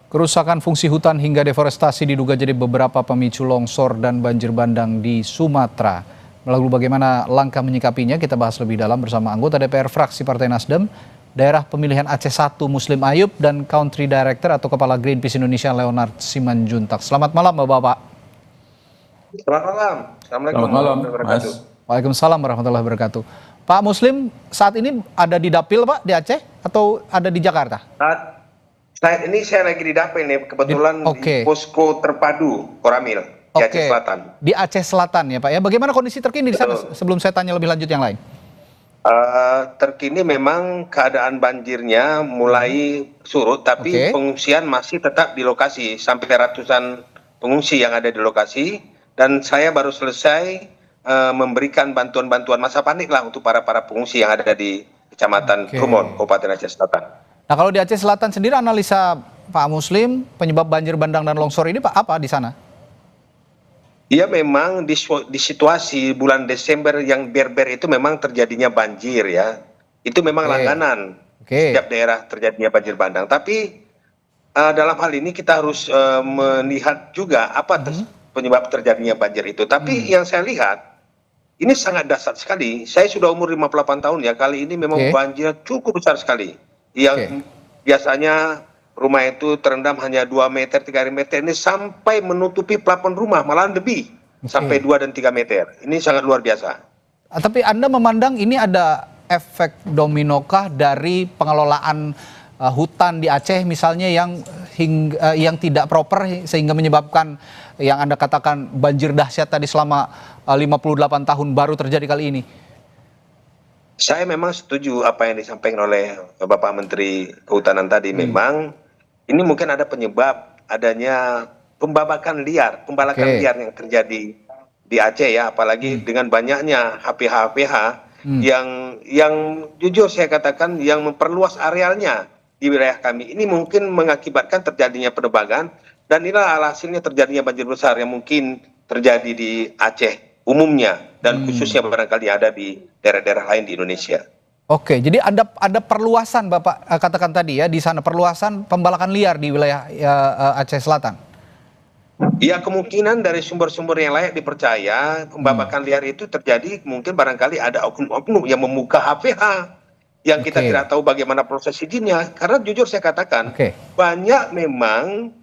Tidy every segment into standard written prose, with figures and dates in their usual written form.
Kerusakan fungsi hutan hingga deforestasi diduga jadi beberapa pemicu longsor dan banjir bandang di Sumatera. Lalu bagaimana langkah menyikapinya kita bahas lebih dalam bersama anggota DPR fraksi Partai Nasdem, daerah pemilihan Aceh 1 Muslim Ayub dan Country Director atau Kepala Greenpeace Indonesia Leonard Simanjuntak. Selamat malam Bapak-Bapak. Selamat malam. Assalamualaikum Selamat malam, warahmatullahi wabarakatuh. Mas. Waalaikumsalam warahmatullahi wabarakatuh. Pak Muslim saat ini ada di Dapil Pak di Aceh atau ada di Jakarta? Saat ini saya lagi di Dapil nih, kebetulan Oke. di posko terpadu Koramil di Aceh Oke, Selatan. di Aceh Selatan ya Pak ya. Bagaimana kondisi terkini di sana Betul. sebelum saya tanya lebih lanjut yang lain? Terkini memang keadaan banjirnya mulai surut, tapi Oke. pengungsian masih tetap di lokasi sampai ratusan pengungsi yang ada di lokasi. Dan saya baru selesai memberikan bantuan-bantuan masa panik lah untuk para pengungsi yang ada di Kecamatan Oke. Trumon, Kabupaten Aceh Selatan. Nah kalau di Aceh Selatan sendiri analisa Pak Muslim penyebab banjir bandang dan longsor ini Pak apa di sana? Iya memang di situasi bulan Desember yang berber itu memang terjadinya banjir ya. Itu memang Oke. langganan Oke. setiap daerah terjadinya banjir bandang. Tapi dalam hal ini kita harus melihat juga apa penyebab terjadinya banjir itu. Tapi yang saya lihat ini sangat dahsyat sekali. Saya sudah umur 58 tahun ya. Kali ini memang Oke. banjir cukup besar sekali. Yang biasanya rumah itu terendam hanya 2 meter, 3 meter, ini sampai menutupi plafon rumah, malahan lebih. Sampai 2 dan 3 meter. Ini sangat luar biasa. Tapi Anda memandang ini ada efek dominokah dari pengelolaan hutan di Aceh misalnya yang tidak proper sehingga menyebabkan yang Anda katakan banjir dahsyat tadi selama 58 tahun baru terjadi kali ini? Saya memang setuju apa yang disampaikan oleh Bapak Menteri Kehutanan tadi. Memang ini mungkin ada penyebab adanya pembalakan liar liar yang terjadi di Aceh ya, apalagi dengan banyaknya HPH yang jujur saya katakan yang memperluas arealnya di wilayah kami. Ini mungkin mengakibatkan terjadinya penebangan dan inilah hasilnya terjadinya banjir besar yang mungkin terjadi di Aceh umumnya dan khususnya barangkali ada di daerah-daerah lain di Indonesia. Oke, jadi ada perluasan Bapak katakan tadi ya di sana perluasan pembalakan liar di wilayah Aceh Selatan. Ya kemungkinan dari sumber-sumber yang layak dipercaya pembalakan liar itu terjadi mungkin barangkali ada oknum-oknum yang membuka HPH yang kita tidak tahu bagaimana proses izinnya. Karena jujur saya katakan banyak memang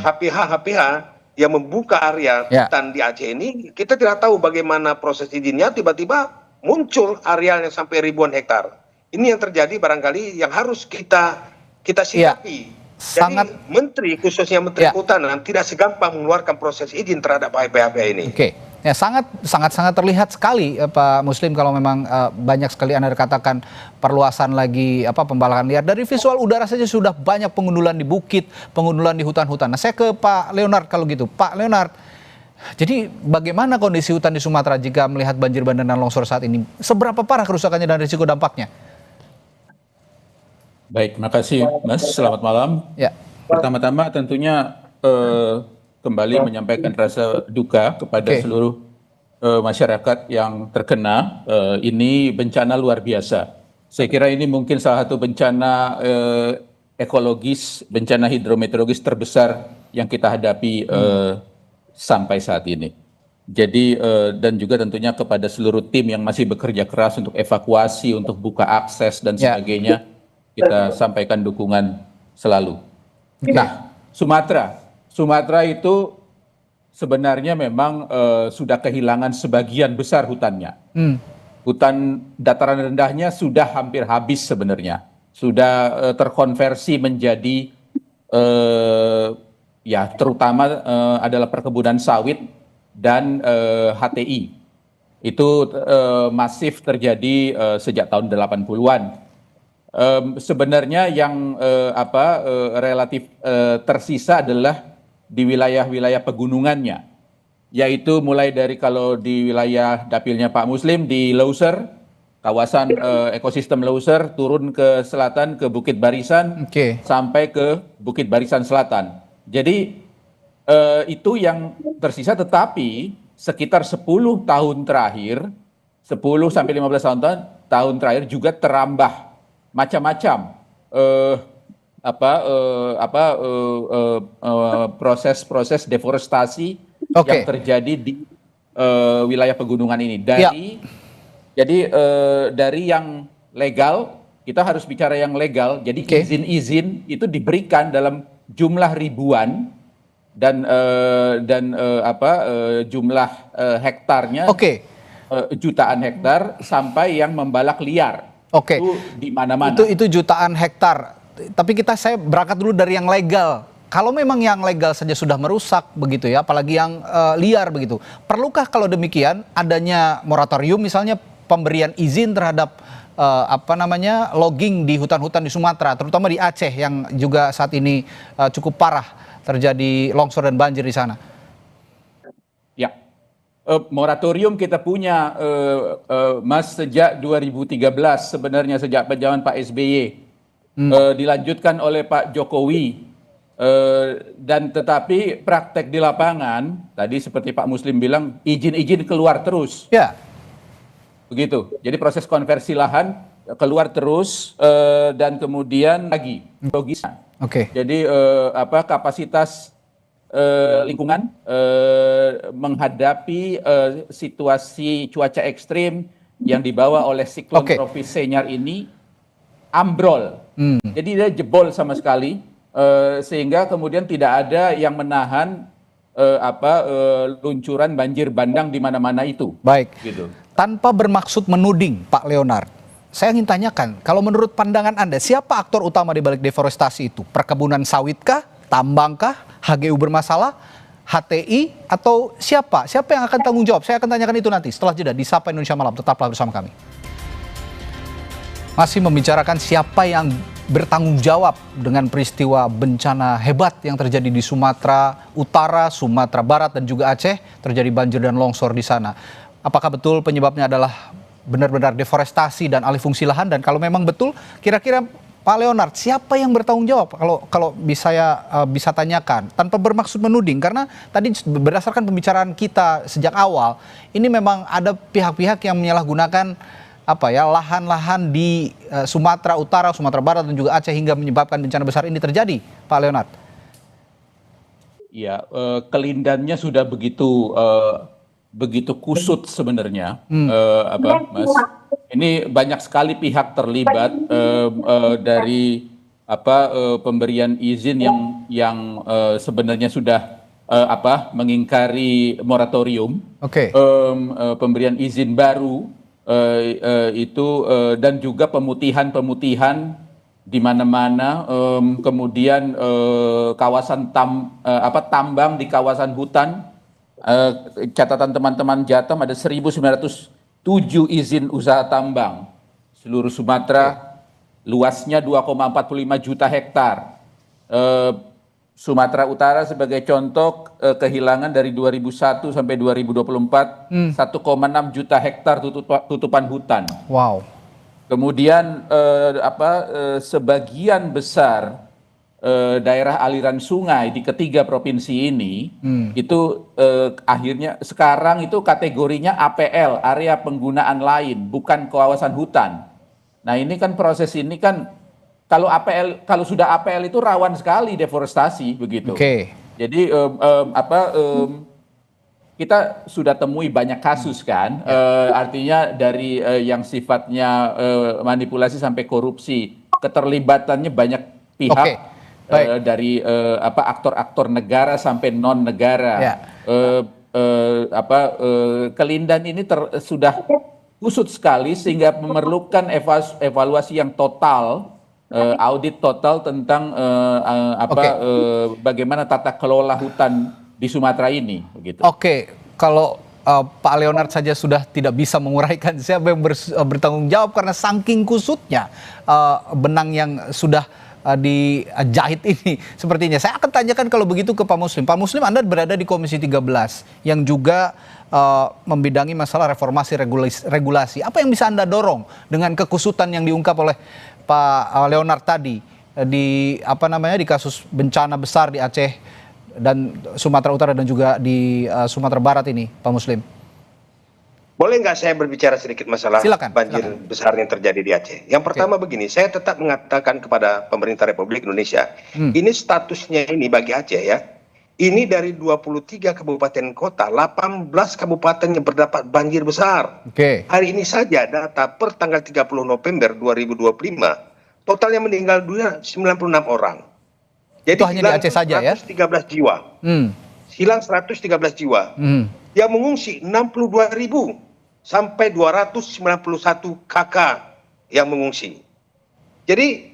HPH yang membuka area hutan di Aceh ini, kita tidak tahu bagaimana proses izinnya, tiba-tiba muncul arealnya sampai ribuan hektar. Ini yang terjadi barangkali yang harus kita sikapi. Jadi menteri, khususnya menteri kehutanan tidak segampang mengeluarkan proses izin terhadap HPH ini. Ya sangat terlihat sekali Pak Muslim kalau memang banyak sekali Anda katakan perluasan lagi pembalakan liar. Dari visual udara saja sudah banyak pengundulan di bukit, pengundulan di hutan-hutan. Nah saya ke Pak Leonard kalau gitu. Pak Leonard, jadi bagaimana kondisi hutan di Sumatera jika melihat banjir bandang dan longsor saat ini? Seberapa parah kerusakannya dan risiko dampaknya? Baik, makasih Mas. Selamat malam. Ya. Pertama-tama tentunya kembali menyampaikan rasa duka kepada seluruh masyarakat yang terkena. Ini bencana luar biasa. Saya kira ini mungkin salah satu bencana ekologis, bencana hidrometeorologis terbesar yang kita hadapi sampai saat ini. Jadi dan juga tentunya kepada seluruh tim yang masih bekerja keras untuk evakuasi, untuk buka akses dan sebagainya, kita sampaikan dukungan selalu. Nah, Sumatera itu sebenarnya memang sudah kehilangan sebagian besar hutannya. Hutan dataran rendahnya sudah hampir habis sebenarnya. Sudah terkonversi menjadi ya terutama adalah perkebunan sawit dan HTI. Itu masif terjadi sejak tahun 80-an. Sebenarnya yang relatif tersisa adalah di wilayah-wilayah pegunungannya, yaitu mulai dari kalau di wilayah dapilnya Pak Muslim di Loser, kawasan ekosistem Loser, turun ke selatan ke Bukit Barisan sampai ke Bukit Barisan Selatan. Jadi itu yang tersisa, tetapi sekitar 10 tahun terakhir, 10 sampai 15 tahun terakhir juga terambah macam-macam proses-proses deforestasi Oke. yang terjadi di wilayah pegunungan ini. Ya. Dari yang legal, kita harus bicara yang legal. Jadi Oke. izin-izin itu diberikan dalam jumlah ribuan dan jumlah hektarnya Oke. Jutaan hektar sampai yang membalak liar. Oke. Itu di mana-mana. Itu jutaan hektar. Tapi saya berangkat dulu dari yang legal. Kalau memang yang legal saja sudah merusak begitu ya, apalagi yang liar begitu. Perlukah kalau demikian adanya moratorium misalnya pemberian izin terhadap logging di hutan-hutan di Sumatera, terutama di Aceh yang juga saat ini cukup parah terjadi longsor dan banjir di sana? Ya, moratorium kita punya, Mas, sejak 2013 sebenarnya, sejak zaman Pak SBY. Dilanjutkan oleh Pak Jokowi. Dan tetapi praktek di lapangan, tadi seperti Pak Muslim bilang, izin-izin keluar terus. Ya. Begitu. Jadi proses konversi lahan keluar terus, dan kemudian lagi logisnya. Oke. Jadi kapasitas lingkungan menghadapi situasi cuaca ekstrim yang dibawa oleh siklon tropis Senyar ini ambrol. Jadi dia jebol sama sekali, sehingga kemudian tidak ada yang menahan luncuran banjir bandang di mana-mana itu. Baik. Gitu. Tanpa bermaksud menuding, Pak Leonard, saya ingin tanyakan, kalau menurut pandangan Anda, siapa aktor utama di balik deforestasi itu? Perkebunan sawitkah, tambangkah, HGU bermasalah, HTI, atau siapa? Siapa yang akan tanggung jawab? Saya akan tanyakan itu nanti setelah jeda di Sapa Indonesia Malam. Tetaplah bersama kami. Masih membicarakan siapa yang bertanggung jawab dengan peristiwa bencana hebat yang terjadi di Sumatera Utara, Sumatera Barat, dan juga Aceh. Terjadi banjir dan longsor di sana. Apakah betul penyebabnya adalah benar-benar deforestasi dan alih fungsi lahan? Dan kalau memang betul, kira-kira Pak Leonard, siapa yang bertanggung jawab? Kalau bisa tanyakan, tanpa bermaksud menuding, karena tadi berdasarkan pembicaraan kita sejak awal, ini memang ada pihak-pihak yang menyalahgunakan lahan-lahan di Sumatera Utara, Sumatera Barat, dan juga Aceh hingga menyebabkan bencana besar ini terjadi, Pak Leonard. Ya, kelindannya sudah begitu kusut sebenarnya, Mas. Ini banyak sekali pihak terlibat, dari pemberian izin yang sebenarnya sudah mengingkari moratorium. Oke. Pemberian izin baru dan juga pemutihan di mana-mana, kemudian kawasan tambang di kawasan hutan. Catatan teman-teman Jatam ada 1.907 izin usaha tambang seluruh Sumatera, luasnya 2,45 juta hektar. Sumatera Utara sebagai contoh, kehilangan dari 2001 sampai 2024 1,6 juta hektar tutupan hutan. Wow. Kemudian sebagian besar daerah aliran sungai di ketiga provinsi ini itu akhirnya sekarang itu kategorinya APL, area penggunaan lain, bukan kawasan hutan. Nah, ini kan proses ini kan kalau sudah APL itu rawan sekali deforestasi begitu. Oke. Jadi kita sudah temui banyak kasus kan, artinya dari yang sifatnya manipulasi sampai korupsi, keterlibatannya banyak pihak. Oke. Baik. Dari aktor-aktor negara sampai non negara. Ya. Kelindan ini sudah kusut sekali sehingga memerlukan evaluasi yang total, audit total tentang bagaimana tata kelola hutan di Sumatera ini. Begitu. Oke, kalau Pak Leonard saja sudah tidak bisa menguraikan siapa yang bertanggung jawab karena saking kusutnya benang yang sudah dijahit ini sepertinya. Saya akan tanyakan kalau begitu ke Pak Muslim. Pak Muslim, Anda berada di Komisi 13 yang juga membidangi masalah reformasi regulasi. Apa yang bisa Anda dorong dengan kekusutan yang diungkap oleh Pak Leonard tadi di kasus bencana besar di Aceh dan Sumatera Utara dan juga di Sumatera Barat ini, Pak Muslim? Boleh nggak saya berbicara sedikit masalah Silakan, banjir silakan. besar yang terjadi di Aceh? Yang pertama begini, saya tetap mengatakan kepada pemerintah Republik Indonesia, ini statusnya ini bagi Aceh ya, ini dari 23 kabupaten kota, 18 kabupaten yang berdapat banjir besar. Oke. Hari ini saja data per tanggal 30 November 2025, totalnya meninggal dunia 96 orang. Jadi Itu hanya di Aceh saja ya? 113 jiwa. Hilang 113 jiwa. Yang mengungsi 62.000 sampai 291 kakak yang mengungsi. Jadi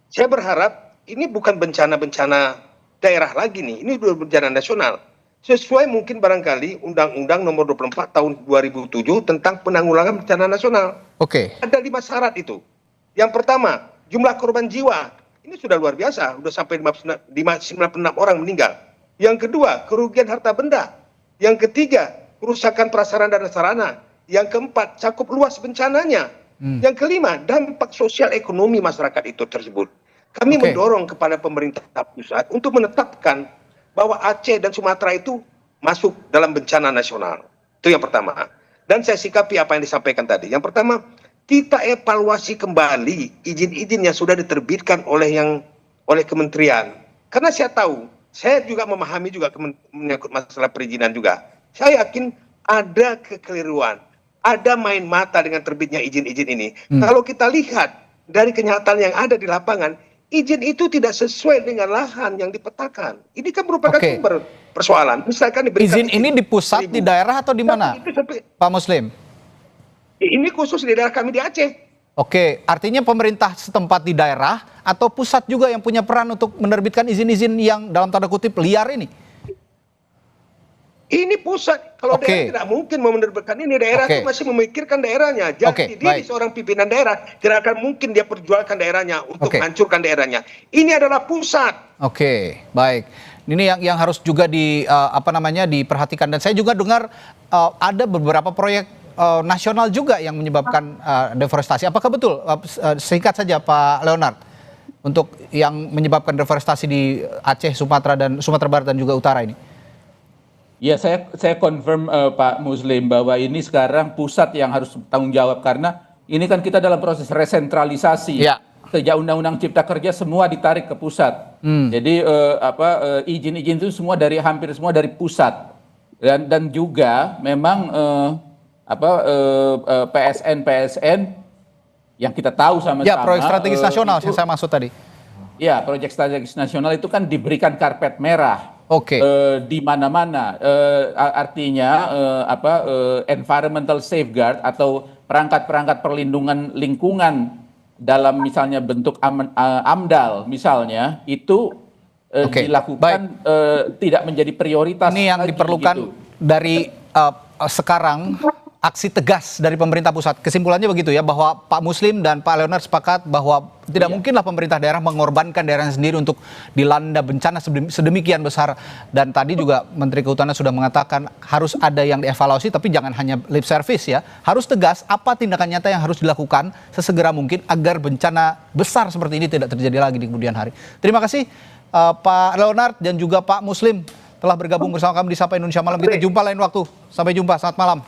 saya berharap ini bukan bencana-bencana daerah lagi nih, ini udah bencana nasional. Sesuai mungkin barangkali Undang-Undang Nomor 24 Tahun 2007 tentang penanggulangan bencana nasional. Oke. Ada 5 syarat itu. Yang pertama, jumlah korban jiwa. Ini sudah luar biasa, sudah sampai 96 orang meninggal. Yang kedua, kerugian harta benda. Yang ketiga, kerusakan prasarana dan sarana. Yang keempat, cakup luas bencananya. Yang kelima, dampak sosial ekonomi masyarakat itu tersebut. Kami mendorong kepada pemerintah pusat untuk menetapkan bahwa Aceh dan Sumatera itu masuk dalam bencana nasional. Itu yang pertama. Dan saya sikapi apa yang disampaikan tadi. Yang pertama, kita evaluasi kembali izin-izin yang sudah diterbitkan oleh kementerian. Karena saya tahu, saya juga memahami juga menyangkut masalah perizinan juga. Saya yakin ada kekeliruan. Ada main mata dengan terbitnya izin-izin ini. Kalau kita lihat dari kenyataan yang ada di lapangan, izin itu tidak sesuai dengan lahan yang dipetakan. Ini kan merupakan sumber persoalan. Misalkan izin ini di pusat, di daerah atau di mana, Pak Muslim? Ini khusus di daerah kami di Aceh. Oke, artinya pemerintah setempat di daerah atau pusat juga yang punya peran untuk menerbitkan izin-izin yang dalam tanda kutip liar ini? Ini pusat, kalau daerah tidak mungkin mau menerbitkan ini, daerah itu masih memikirkan daerahnya. Jadi diri seorang pimpinan daerah tidak akan mungkin dia perjualkan daerahnya untuk menghancurkan daerahnya. Ini adalah pusat. Oke, baik. Ini yang harus juga diperhatikan. Dan saya juga dengar ada beberapa proyek nasional juga yang menyebabkan deforestasi. Apakah betul? Singkat saja Pak Leonard, untuk yang menyebabkan deforestasi di Aceh, Sumatera Barat dan juga Utara ini. Ya, saya confirm Pak Muslim bahwa ini sekarang pusat yang harus tanggung jawab, karena ini kan kita dalam proses resentralisasi. Sejak Undang-Undang Cipta Kerja semua ditarik ke pusat. Jadi izin-izin itu hampir semua dari pusat. Dan juga memang PSN yang kita tahu sama-sama. Ya, proyek strategis nasional yang saya maksud tadi. Ya, proyek strategis nasional itu kan diberikan karpet merah. Di mana-mana, artinya environmental safeguard atau perangkat-perangkat perlindungan lingkungan dalam misalnya bentuk AMDAL misalnya itu dilakukan tidak menjadi prioritas. Ini yang diperlukan dari sekarang, aksi tegas dari pemerintah pusat. Kesimpulannya begitu ya, bahwa Pak Muslim dan Pak Leonard sepakat bahwa tidak mungkinlah pemerintah daerah mengorbankan daerahnya sendiri untuk dilanda bencana sedemikian besar. Dan tadi juga Menteri Kehutanan sudah mengatakan harus ada yang dievaluasi, tapi jangan hanya lip service ya. Harus tegas apa tindakan nyata yang harus dilakukan sesegera mungkin agar bencana besar seperti ini tidak terjadi lagi di kemudian hari. Terima kasih Pak Leonard dan juga Pak Muslim telah bergabung bersama kami di Sapa Indonesia Malam. Kita jumpa lain waktu. Sampai jumpa, selamat malam.